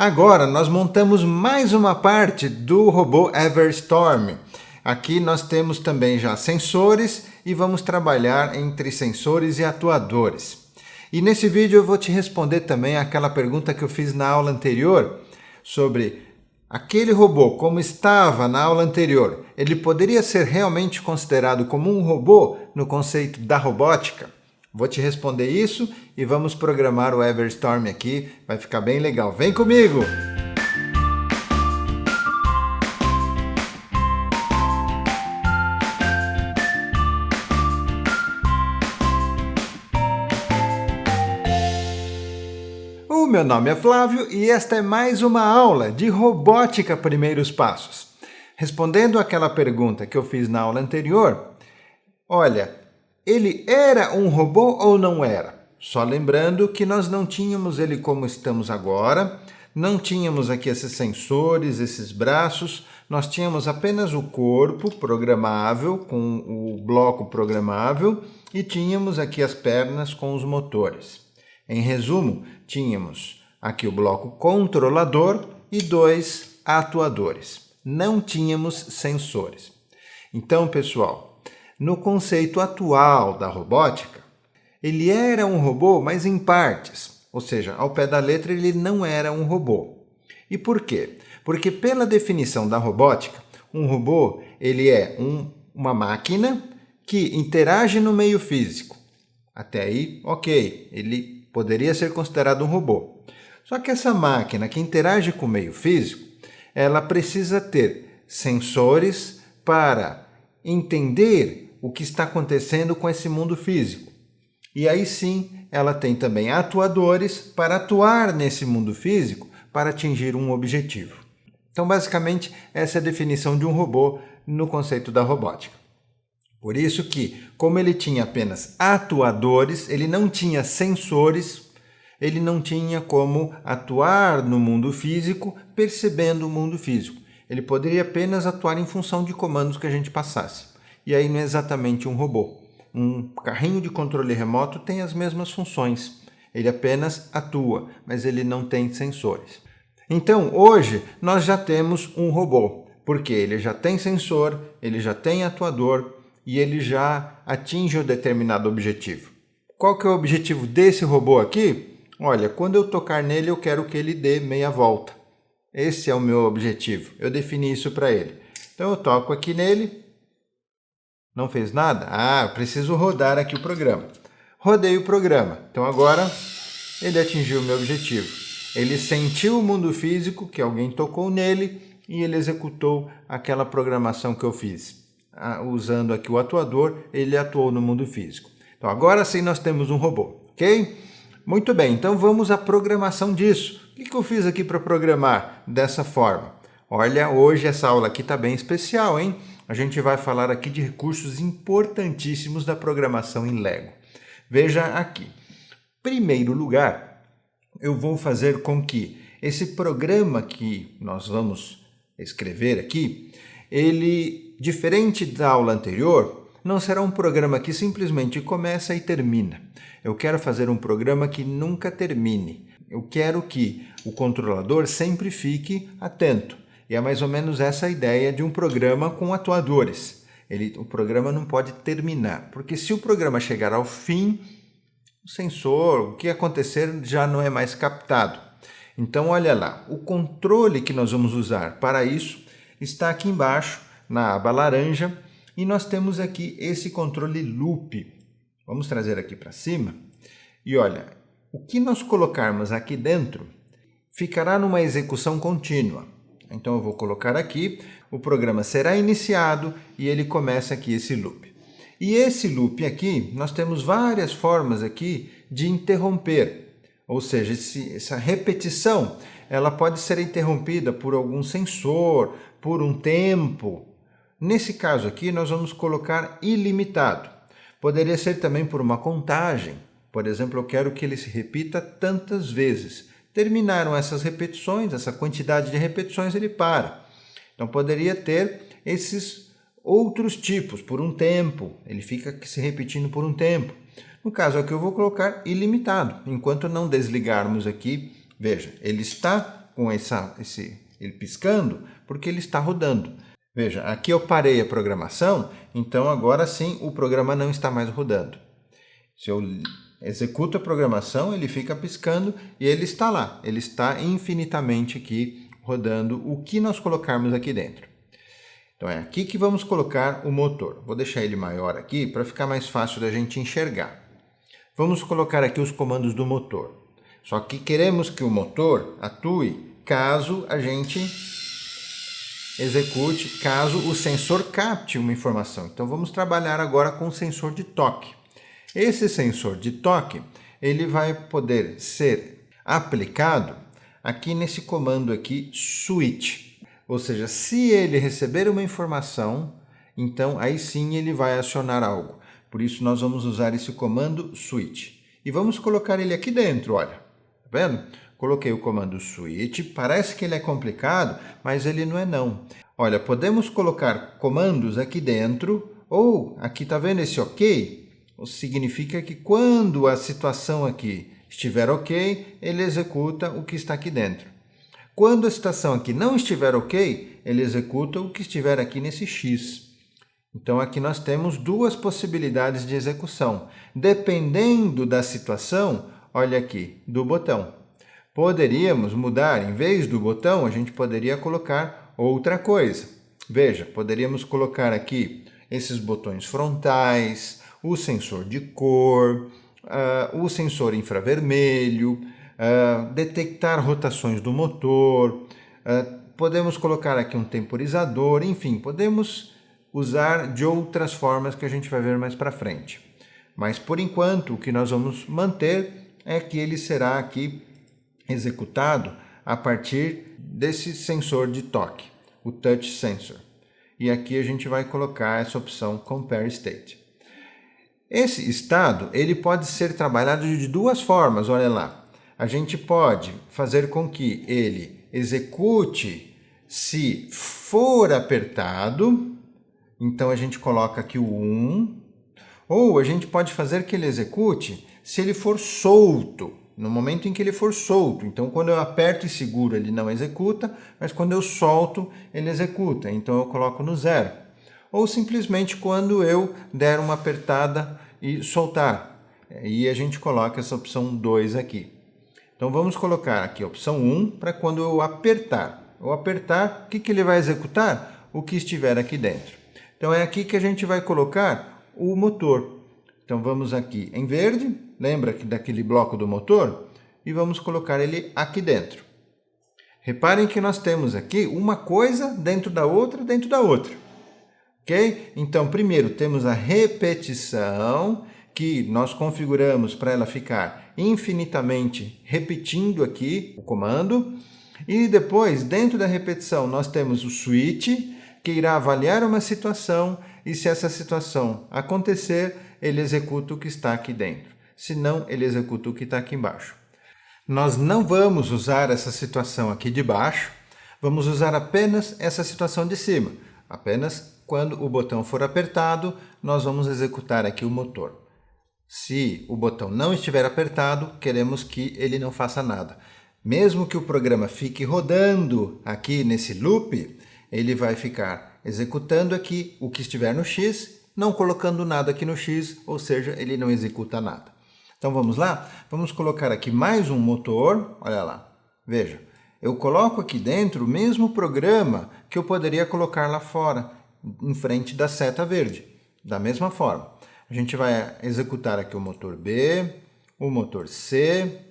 Agora nós montamos mais uma parte do robô Everstorm. Aqui nós temos também já sensores e vamos trabalhar entre sensores e atuadores. E nesse vídeo eu vou te responder também aquela pergunta que eu fiz na aula anterior sobre aquele robô, como estava na aula anterior. Ele poderia ser realmente considerado como um robô no conceito da robótica? Vou te responder isso e vamos programar o Everstorm aqui, vai ficar bem legal. Vem comigo! O meu nome é Flávio e esta é mais uma aula de Robótica Primeiros Passos. Respondendo àquela pergunta que eu fiz na aula anterior, olha, ele era um robô ou não era? Só lembrando que nós não tínhamos ele como estamos agora, não tínhamos aqui esses sensores, esses braços, nós tínhamos apenas o corpo programável, com o bloco programável, e tínhamos aqui as pernas com os motores. Em resumo, tínhamos aqui o bloco controlador e 2 atuadores. Não tínhamos sensores. Então, pessoal, no conceito atual da robótica, ele era um robô, mas em partes. Ou seja, ao pé da letra, ele não era um robô. E por quê? Porque pela definição da robótica, um robô ele é uma máquina que interage no meio físico. Até aí, ok, ele poderia ser considerado um robô. Só que essa máquina que interage com o meio físico, ela precisa ter sensores para entender o que está acontecendo com esse mundo físico. E aí sim, ela tem também atuadores para atuar nesse mundo físico para atingir um objetivo. Então, basicamente, essa é a definição de um robô no conceito da robótica. Por isso que, como ele tinha apenas atuadores, ele não tinha sensores, ele não tinha como atuar no mundo físico, percebendo o mundo físico. Ele poderia apenas atuar em função de comandos que a gente passasse. E aí não é exatamente um robô. Um carrinho de controle remoto tem as mesmas funções. Ele apenas atua, mas ele não tem sensores. Então, hoje, nós já temos um robô, porque ele já tem sensor, ele já tem atuador e ele já atinge um determinado objetivo. Qual que é o objetivo desse robô aqui? Olha, quando eu tocar nele, eu quero que ele dê meia volta. Esse é o meu objetivo. Eu defini isso para ele. Então, eu toco aqui nele. Não fez nada? Ah, eu preciso rodar aqui o programa. Rodei o programa. Então agora ele atingiu o meu objetivo. Ele sentiu o mundo físico, que alguém tocou nele, e ele executou aquela programação que eu fiz. Usando aqui o atuador, ele atuou no mundo físico. Então agora sim nós temos um robô, ok? Muito bem, então vamos à programação disso. O que eu fiz aqui para programar dessa forma? Olha, hoje essa aula aqui está bem especial, hein? A gente vai falar aqui de recursos importantíssimos da programação em Lego. Veja aqui. Em primeiro lugar, eu vou fazer com que esse programa que nós vamos escrever aqui, ele, diferente da aula anterior, não será um programa que simplesmente começa e termina. Eu quero fazer um programa que nunca termine. Eu quero que o controlador sempre fique atento. E é mais ou menos essa a ideia de um programa com atuadores. O programa não pode terminar, porque se o programa chegar ao fim, o sensor, o que acontecer já não é mais captado. Então, olha lá, o controle que nós vamos usar para isso está aqui embaixo, na aba laranja, e nós temos aqui esse controle loop. Vamos trazer aqui para cima. E olha, o que nós colocarmos aqui dentro ficará numa execução contínua. Então eu vou colocar aqui, o programa será iniciado e ele começa aqui esse loop. E esse loop aqui, nós temos várias formas aqui de interromper. Ou seja, essa repetição, ela pode ser interrompida por algum sensor, por um tempo. Nesse caso aqui, nós vamos colocar ilimitado. Poderia ser também por uma contagem. Por exemplo, eu quero que ele se repita tantas vezes. Terminaram essas repetições, essa quantidade de repetições, ele para. Então, poderia ter esses outros tipos, por um tempo. Ele fica se repetindo por um tempo. No caso aqui, eu vou colocar ilimitado. Enquanto não desligarmos aqui, veja, ele está com ele piscando porque ele está rodando. Veja, aqui eu parei a programação, então agora sim o programa não está mais rodando. Se eu executo a programação, ele fica piscando e ele está lá. Ele está infinitamente aqui rodando o que nós colocarmos aqui dentro. Então é aqui que vamos colocar o motor. Vou deixar ele maior aqui para ficar mais fácil da gente enxergar. Vamos colocar aqui os comandos do motor. Só que queremos que o motor atue caso a gente execute, caso o sensor capte uma informação. Então vamos trabalhar agora com o sensor de toque. Esse sensor de toque, ele vai poder ser aplicado aqui nesse comando aqui, switch. Ou seja, se ele receber uma informação, então aí sim ele vai acionar algo. Por isso nós vamos usar esse comando switch. E vamos colocar ele aqui dentro, olha. Tá vendo? Coloquei o comando switch, parece que ele é complicado, mas ele não é não. Olha, podemos colocar comandos aqui dentro, ou aqui tá vendo esse OK? Significa que quando a situação aqui estiver OK, ele executa o que está aqui dentro. Quando a situação aqui não estiver OK, ele executa o que estiver aqui nesse X. Então aqui nós temos duas possibilidades de execução. Dependendo da situação, olha aqui, do botão. Poderíamos mudar, em vez do botão, a gente poderia colocar outra coisa. Veja, poderíamos colocar aqui esses botões frontais, o sensor de cor, o sensor infravermelho, detectar rotações do motor, podemos colocar aqui um temporizador, enfim, podemos usar de outras formas que a gente vai ver mais para frente. Mas por enquanto o que nós vamos manter é que ele será aqui executado a partir desse sensor de toque, o Touch Sensor. E aqui a gente vai colocar essa opção Compare State. Esse estado ele pode ser trabalhado de duas formas, olha lá. A gente pode fazer com que ele execute se for apertado, então a gente coloca aqui o 1, ou a gente pode fazer que ele execute se ele for solto, no momento em que ele for solto. Então quando eu aperto e seguro ele não executa, mas quando eu solto ele executa, então eu coloco no 0. Ou simplesmente quando eu der uma apertada e soltar, e a gente coloca essa opção 2 aqui. Então vamos colocar aqui a opção 1 para quando eu apertar. Eu apertar, o que ele vai executar? O que estiver aqui dentro. Então é aqui que a gente vai colocar o motor. Então vamos aqui em verde, lembra daquele bloco do motor? E vamos colocar ele aqui dentro. Reparem que nós temos aqui uma coisa dentro da outra, ok? Então primeiro temos a repetição, que nós configuramos para ela ficar infinitamente repetindo aqui o comando. E depois, dentro da repetição, nós temos o switch, que irá avaliar uma situação e se essa situação acontecer, ele executa o que está aqui dentro. Se não, ele executa o que está aqui embaixo. Nós não vamos usar essa situação aqui de baixo, vamos usar apenas essa situação de cima. Apenas quando o botão for apertado, nós vamos executar aqui o motor. Se o botão não estiver apertado, queremos que ele não faça nada. Mesmo que o programa fique rodando aqui nesse loop, ele vai ficar executando aqui o que estiver no X, não colocando nada aqui no X, ou seja, ele não executa nada. Então vamos lá? Vamos colocar aqui mais um motor, olha lá, veja. Eu coloco aqui dentro o mesmo programa que eu poderia colocar lá fora, em frente da seta verde, da mesma forma. A gente vai executar aqui o motor B, o motor C.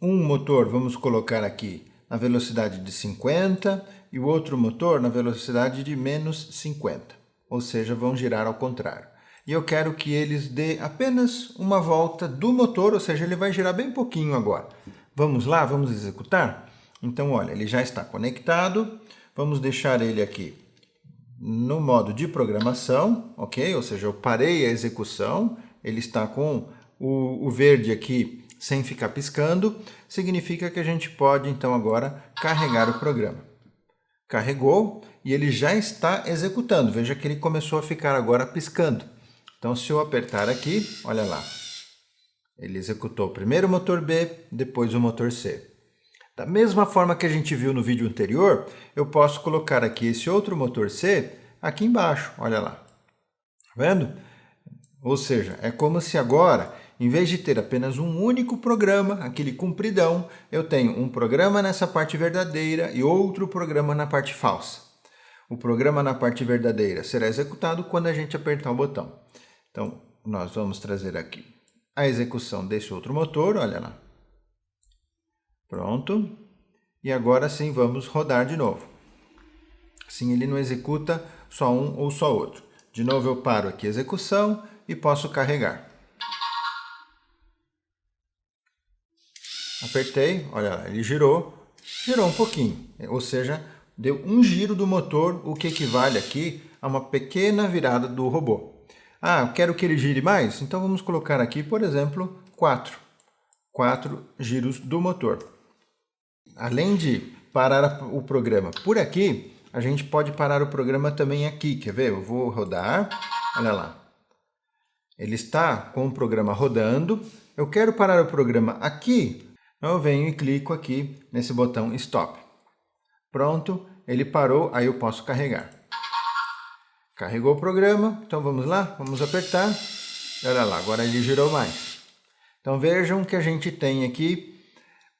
Um motor vamos colocar aqui na velocidade de 50 e o outro motor na velocidade de menos 50. Ou seja, vão girar ao contrário. E eu quero que eles dê apenas uma volta do motor, ou seja, ele vai girar bem pouquinho agora. Vamos lá, vamos executar? Então, olha, ele já está conectado. Vamos deixar ele aqui no modo de programação, ok? Ou seja, eu parei a execução, ele está com o verde aqui sem ficar piscando, significa que a gente pode então agora carregar o programa. Carregou e ele já está executando, veja que ele começou a ficar agora piscando. Então se eu apertar aqui, olha lá, ele executou primeiro o motor B, depois o motor C. Da mesma forma que a gente viu no vídeo anterior, eu posso colocar aqui esse outro motor C aqui embaixo, olha lá. Tá vendo? Ou seja, é como se agora, em vez de ter apenas um único programa, aquele compridão, eu tenho um programa nessa parte verdadeira e outro programa na parte falsa. O programa na parte verdadeira será executado quando a gente apertar o botão. Então, nós vamos trazer aqui a execução desse outro motor, olha lá. Pronto. E agora sim vamos rodar de novo. Assim ele não executa só um ou só outro. De novo eu paro aqui a execução e posso carregar. Apertei, olha lá, ele girou um pouquinho, ou seja, deu um giro do motor, o que equivale aqui a uma pequena virada do robô. Ah, eu quero que ele gire mais? Então vamos colocar aqui, por exemplo, 4 giros do motor. Além de parar o programa por aqui, a gente pode parar o programa também aqui. Quer ver? Eu vou rodar, olha lá. Ele está com o programa rodando. Eu quero parar o programa aqui, então eu venho e clico aqui nesse botão Stop. Pronto, ele parou, aí eu posso carregar. Carregou o programa, então vamos lá, vamos apertar. Olha lá, agora ele girou mais. Então vejam que a gente tem aqui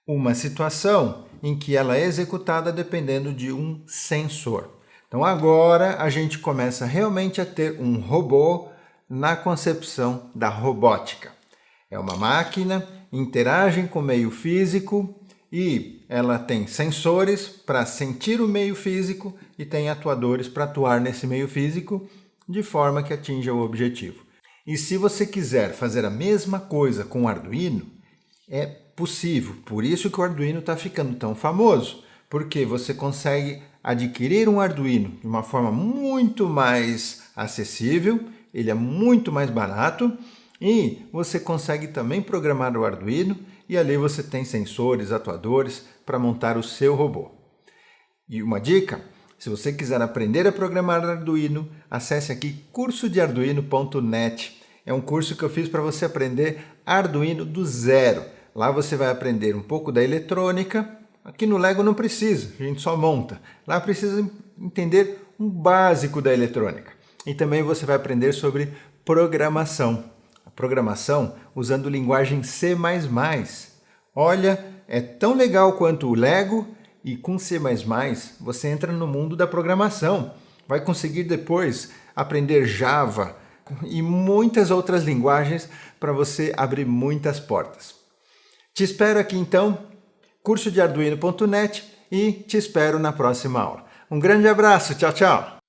uma situação em que ela é executada dependendo de um sensor. Então agora a gente começa realmente a ter um robô na concepção da robótica. É uma máquina, interage com o meio físico e ela tem sensores para sentir o meio físico e tem atuadores para atuar nesse meio físico de forma que atinja o objetivo. E se você quiser fazer a mesma coisa com o Arduino, é possível. Por isso que o Arduino está ficando tão famoso, porque você consegue adquirir um Arduino de uma forma muito mais acessível, ele é muito mais barato e você consegue também programar o Arduino e ali você tem sensores, atuadores para montar o seu robô. E uma dica, se você quiser aprender a programar Arduino, acesse aqui cursodearduino.net. É um curso que eu fiz para você aprender Arduino do zero. Lá você vai aprender um pouco da eletrônica. Aqui no Lego não precisa, a gente só monta. Lá precisa entender um básico da eletrônica. E também você vai aprender sobre programação. A programação usando linguagem C++. Olha, é tão legal quanto o Lego e com C++ você entra no mundo da programação. Vai conseguir depois aprender Java e muitas outras linguagens para você abrir muitas portas. Te espero aqui então, cursodearduino.net e te espero na próxima aula. Um grande abraço, tchau, tchau!